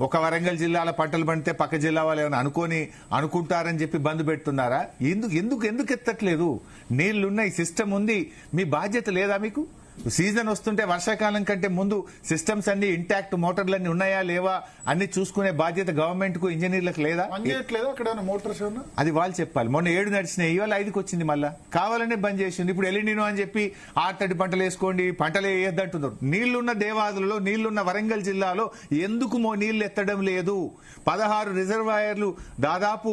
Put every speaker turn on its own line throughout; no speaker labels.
ఒక వరంగల్ జిల్లాల పంటలు పండితే పక్క జిల్లా వాళ్ళు ఏమైనా అనుకుంటారని చెప్పి బంద్ పెడుతున్నారా? ఎందుకు ఎత్తట్లేదు? నీళ్లున్న ఈ సిస్టమ్ ఉంది, మీ బాధ్యత లేదా మీకు? సీజన్ వస్తుంటే వర్షాకాలం కంటే ముందు సిస్టమ్స్ అన్ని ఇంటాక్ట్, మోటార్లన్నీ ఉన్నాయా లేవా అన్ని చూసుకునే బాధ్యత గవర్నమెంట్ కు, ఇంజనీర్లకు లేదా? అది వాళ్ళు చెప్పాలి. మొన్న 7 నడిచినాయి, ఇవాళ 5కి వచ్చింది. మళ్ళా కావాలనే బంద్ చేసింది. ఇప్పుడు ఎలినినో అని చెప్పి 6 పంటలు వేసుకోండి, పంటలు వేయద్దంటున్నారు. నీళ్లున్న దేవాదులలో, నీళ్లున్న వరంగల్ జిల్లాలో ఎందుకు నీళ్లు ఎత్తడం లేదు? 16 రిజర్వాయర్లు, దాదాపు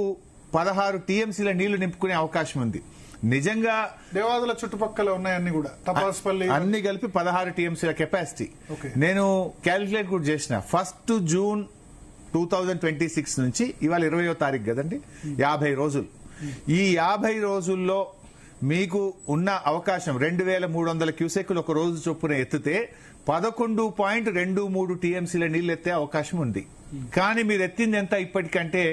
16 టీఎంసీల నీళ్లు నింపుకునే అవకాశం ఉంది. నిజంగా
దేవాదుల చుట్టుపక్కల ఉన్నాయన్నీ కూడా తపాస్పల్లి
అన్ని కలిపి 16 టీఎంసీల కెపాసిటీ. నేను క్యాలిక్యులేట్ కూడా చేసిన. 1 జూన్ 2026 నుంచి ఇవాళ 20వ తారీఖు కదండి, 50 రోజులు. ఈ 50 రోజుల్లో మీకు ఉన్న అవకాశం 2300 క్యూసెక్కులు ఒక రోజు చొప్పున ఎత్తితే 11.23 టీఎంసీల నీళ్లు ఎత్తే అవకాశం ఉంది. కానీ మీరు ఎత్తింది ఎంత ఇప్పటికంటే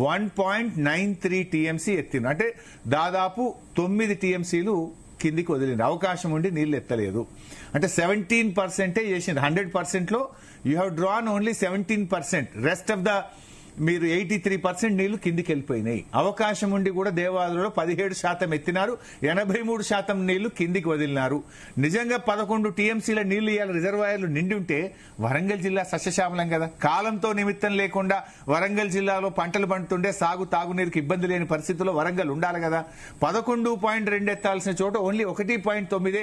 1.93 టీఎంసీ ఎత్తిన, అంటే దాదాపు 9 టీఎంసీలు కిందికి వదిలింది. అవకాశం ఉండి నీళ్లు ఎత్తలేదు. అంటే 17% చేసింది. 100% లో you have drawn only 17%. Rest of the మీరు 83% నీళ్లు కిందికి వెళ్ళిపోయినాయి. అవకాశం ఉండి కూడా దేవాదులలో 17% ఎత్తినారు, 83% నీళ్లు కిందికి వదిలినారు. నిజంగా 11 టీఎంసీల నీళ్లు ఇవాళ రిజర్వాయర్లు నిండి ఉంటే వరంగల్ జిల్లా సస్యశ్యామలం కదా. కాలంతో నిమిత్తం లేకుండా వరంగల్ జిల్లాలో పంటలు పండుతుండే తాగునీరుకి ఇబ్బంది లేని పరిస్థితుల్లో వరంగల్ ఉండాలి కదా. 11.2 ఎత్తాల్సిన చోట ఓన్లీ 1.9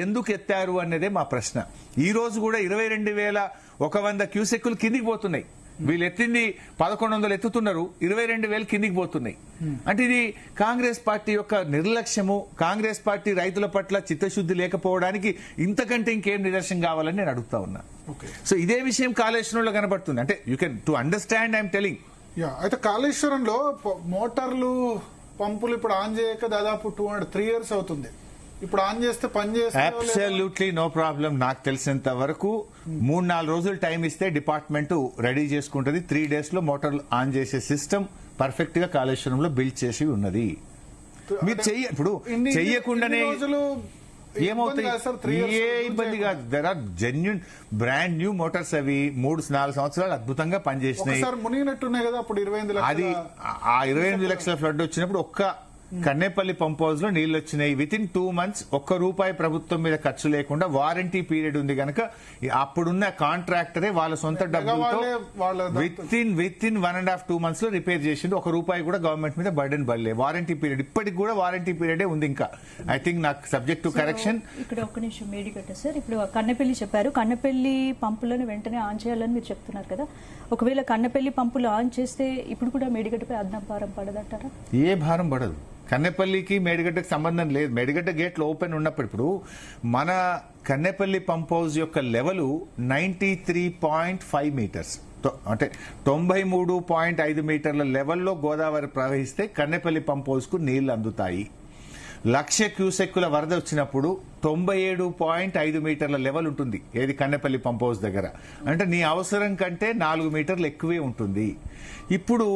ఎందుకు ఎత్తారు అన్నదే మా ప్రశ్న. ఈ రోజు కూడా 22,100 క్యూసెక్కులు కిందికి పోతున్నాయి. వీళ్ళు ఎత్తింది 1100 ఎత్తుతున్నారు, 22,000 కిందికి పోతున్నాయి. అంటే ఇది కాంగ్రెస్ పార్టీ యొక్క నిర్లక్ష్యము, కాంగ్రెస్ పార్టీ రైతుల పట్ల చిత్తశుద్ధి లేకపోవడానికి ఇంతకంటే ఇంకేం నిదర్శనం కావాలని నేను అడుగుతా ఉన్నా. సో ఇదే విషయం కాళేశ్వరంలో కనబడుతుంది. అంటే you can to understand I'm telling.
అయితే కాళేశ్వరంలో మోటార్లు, పంపులు ఇప్పుడు ఆన్ చేయక దాదాపు 3 years అవుతుంది. ఇప్పుడు ఆన్ చేస్తే పని చేస్తే
అబ్సల్యూట్లీ నో ప్రాబ్లం. నాకు తెలిసినంత వరకు 3-4 రోజులు టైం ఇస్తే డిపార్ట్మెంట్ రెడీ చేసుకుంటది. 3 days లో మోటార్లు ఆన్ చేసే సిస్టమ్ పర్ఫెక్ట్ గా కాళేశ్వరంలో బిల్డ్ చేసి ఉన్నది. మీరు ఇప్పుడు చెయ్యకుండానే ఏమవుతాయి? ఏ ఇబ్బంది కాదు. There are genuine brand new motors. అవి 3-4 సంవత్సరాలు అద్భుతంగా పనిచేసినాయి.
మునిగినట్టున్నాయి కదా అప్పుడు 28
అది ఆ 28 లక్షల ఫ్లడ్ వచ్చినప్పుడు ఒక్క కన్నేపల్లి పంప్ హౌస్ లో నీళ్లు వచ్చినాయి. వితిన్ 2 months ₹1 ప్రభుత్వం మీద ఖర్చు లేకుండా, వారంటీ పీరియడ్ ఉంది కనుక అప్పుడున్న కాంట్రాక్టరే వాళ్ళ సొంత డబ్బులతో వితిన్ 1.5-2 months లో రిపేర్ చేసిండు. ₹1 కూడా గవర్నమెంట్ మీద బర్డెన్ పడలే. వారంటీ పీరియడ్ ఇప్పటికి కూడా వారంటీ పీరియడే ఉంది. ఇంకా ఐ థింక్ నాకు సబ్జెక్ట్ టు కరెక్షన్.
ఇక్కడ ఒక్క నిమిషం మేడిగడ్డ సార్, ఇప్పుడు కన్నెపల్లి చెప్పారు, కన్నెపల్లి పంపులను వెంటనే ఆన్ చేయాలని మీరు చెప్తున్నారు కదా. ఒకవేళ కన్నెపల్లి పంపులు ఆన్ చేస్తే ఇప్పుడు కూడా మేడిగడ్డపై అదనపు భారం పడదంటారా?
ఏ భారం పడదు. కన్నెపల్లికి మేడిగడ్డకి సంబంధం లేదు. మేడిగడ్డ గేట్లు ఓపెన్ ఉన్నప్పుడు ఇప్పుడు మన కన్నెపల్లి పంప్ హౌస్ యొక్క లెవెల్ 93.5 మీటర్స్, అంటే 93.5 మీటర్ల లెవెల్లో గోదావరి ప్రవహిస్తే కన్నెపల్లి పంప్ హౌస్ కు నీళ్లు అందుతాయి. 1,00,000 క్యూసెక్కుల వరద వచ్చినప్పుడు 97.5 మీటర్ల లెవెల్ ఉంటుంది. ఏది కన్నెపల్లి పంప్ హౌస్ దగ్గర. అంటే నీ అవసరం కంటే 4 మీటర్లు ఎక్కువే ఉంటుంది. ఇప్పుడు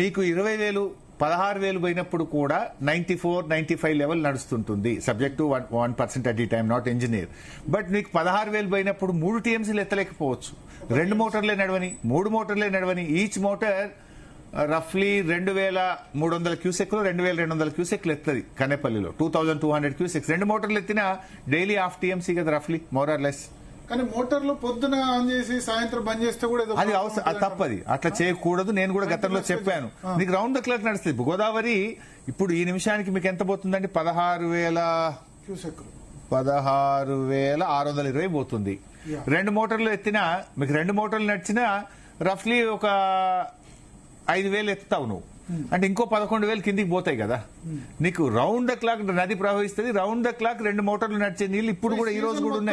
మీకు 16,000 పోయినప్పుడు కూడా 94-95 లెవెల్ నడుస్తుంటుంది, సబ్జెక్ట్ టు 1% అట్ ఈ టైమ్, నాట్ ఇంజనీర్. బట్ మీకు 16,000 పోయినప్పుడు 3 టీఎంసీలు ఎత్తలేకపోవచ్చు. 2 మోటార్లే నడవని, 3 మోటార్లే నడవని. ఈచ్ మోటార్ రఫ్లీ 2,300 క్యూసెక్లు, 2,200 క్యూసెక్లు ఎత్తది కన్నెపల్లిలో. 2,200 క్యూసెక్స్ 2 మోటార్లు ఎత్తినా డైలీ 1/2 టీఎంసీ కదా రఫ్లీ, మోర్ ఆర్ లెస్.
కానీ మోటార్లు పొద్దున ఆన్ చేసి సాయంత్రం బంద్ చేస్తే కూడా
అది తప్పది. అట్లా చేయకూడదు. నేను కూడా గతంలో చెప్పాను. నీకు రౌండ్ ద క్లాక్ నడుస్తుంది. గోదావరి ఇప్పుడు ఈ నిమిషానికి మీకు ఎంత పోతుందండి? 16,620 పోతుంది. 2 మోటార్లు ఎత్తినా మీకు 2 మోటార్లు నడిచినా రఫ్లీ ఒక 5,000 ఎత్తుతావు నువ్వు. అంటే ఇంకో 11,000 కిందికి పోతాయి కదా. నీకు రౌండ్ ద క్లాక్ నది ప్రవహిస్తుంది. రౌండ్ ద క్లాక్ 2 మోటార్లు నడిచే నీళ్లు ఇప్పుడు కూడా ఈ రోజు కూడా ఉన్నాయి.